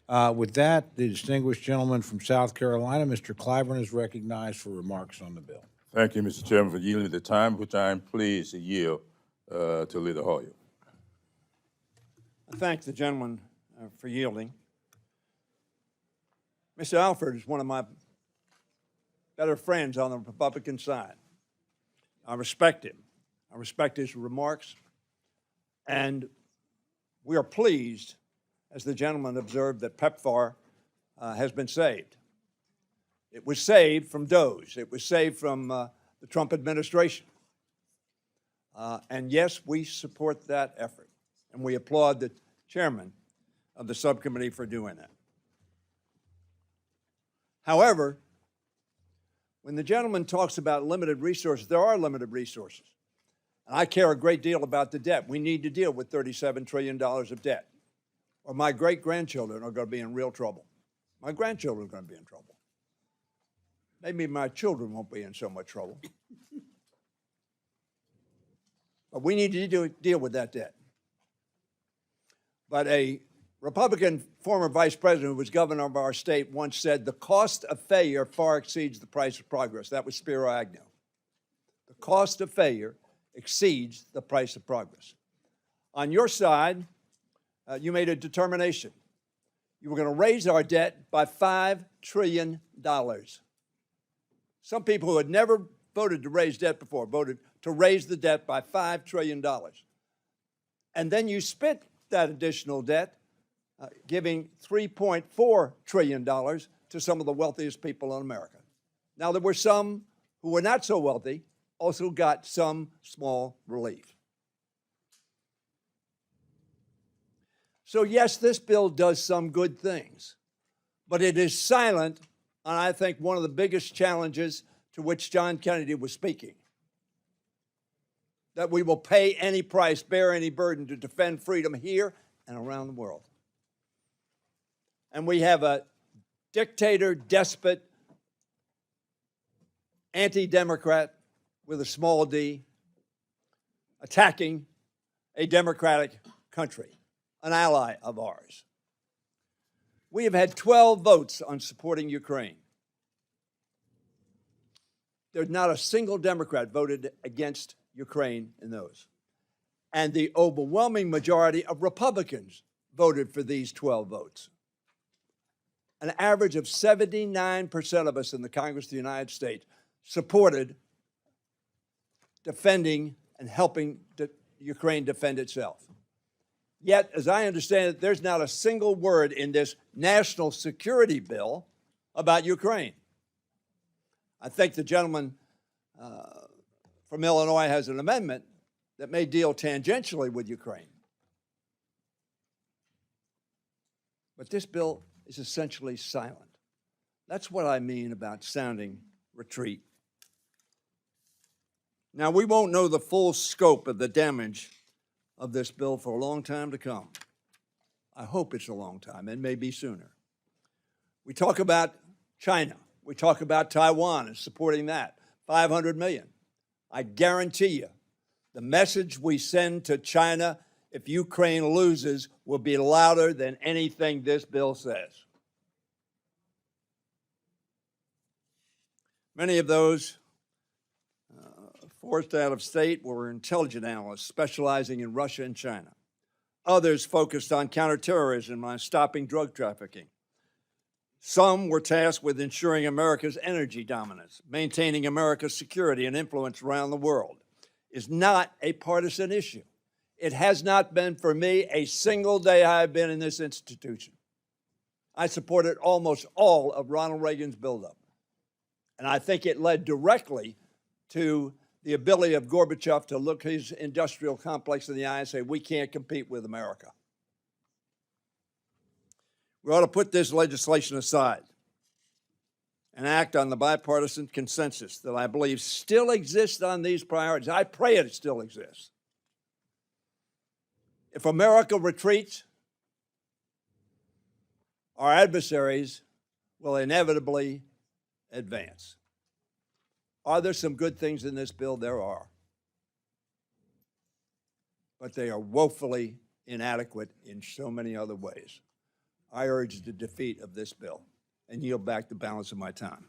With that, the distinguished gentleman from South Carolina, Mr. Clyburn, is recognized for remarks on the bill. Thank you, Mr. Chairman, for yielding the time, which I am pleased to yield to Leader Hoyer. I thank the gentleman for yielding. Mr. Alford is one of my better friends on the Republican side. I respect him. I respect his remarks. And we are pleased, as the gentleman observed, that PEPFAR has been saved. It was saved from doers. It was saved from the Trump administration. And yes, we support that effort. And we applaud the chairman of the subcommittee for doing that. However, when the gentleman talks about limited resources, there are limited resources. And I care a great deal about the debt. We need to deal with $37 trillion of debt, or my great-grandchildren are going to be in real trouble. My grandchildren are going to be in trouble. Maybe my children won't be in so much trouble. But we need to deal with that debt. But a Republican former vice president who was governor of our state once said, the cost of failure far exceeds the price of progress. That was Spiro Agnew. The cost of failure exceeds the price of progress. On your side, you made a determination. You were going to raise our debt by $5 trillion. Some people who had never voted to raise debt before voted to raise the debt by $5 trillion. And then you spent that additional debt, giving $3.4 trillion to some of the wealthiest people in America. Now, there were some who were not so wealthy, also got some small relief. So yes, this bill does some good things, but it is silent on, I think, one of the biggest challenges to which John Kennedy was speaking, that we will pay any price, bear any burden to defend freedom here and around the world. And we have a dictator, despot, anti-democrat with a small d, attacking a democratic country, an ally of ours. We have had 12 votes on supporting Ukraine. There's not a single Democrat voted against Ukraine in those. And the overwhelming majority of Republicans voted for these 12 votes. An average of 79% of us in the Congress of the United States supported defending and helping Ukraine defend itself. Yet, as I understand it, there's not a single word in this national security bill about Ukraine. I think the gentleman from Illinois has an amendment that may deal tangentially with Ukraine. But this bill is essentially silent. That's what I mean about sounding retreat. Now, we won't know the full scope of the damage of this bill for a long time to come. I hope it's a long time, and maybe sooner. We talk about China. We talk about Taiwan and supporting that, $500 million. I guarantee you, the message we send to China if Ukraine loses will be louder than anything this bill says. Many of those forced out of state were intelligence analysts specializing in Russia and China. Others focused on counterterrorism and on stopping drug trafficking. Some were tasked with ensuring America's energy dominance, maintaining America's security and influence around the world. Is not a partisan issue. It has not been for me a single day I've been in this institution. I supported almost all of Ronald Reagan's buildup. And I think it led directly to the ability of Gorbachev to look his industrial complex in the eye and say, we can't compete with America. We ought to put this legislation aside and act on the bipartisan consensus that I believe still exists on these priorities. I pray it still exists. If America retreats, our adversaries will inevitably advance. Are there some good things in this bill? There are. But they are woefully inadequate in so many other ways. I urge the defeat of this bill and yield back the balance of my time.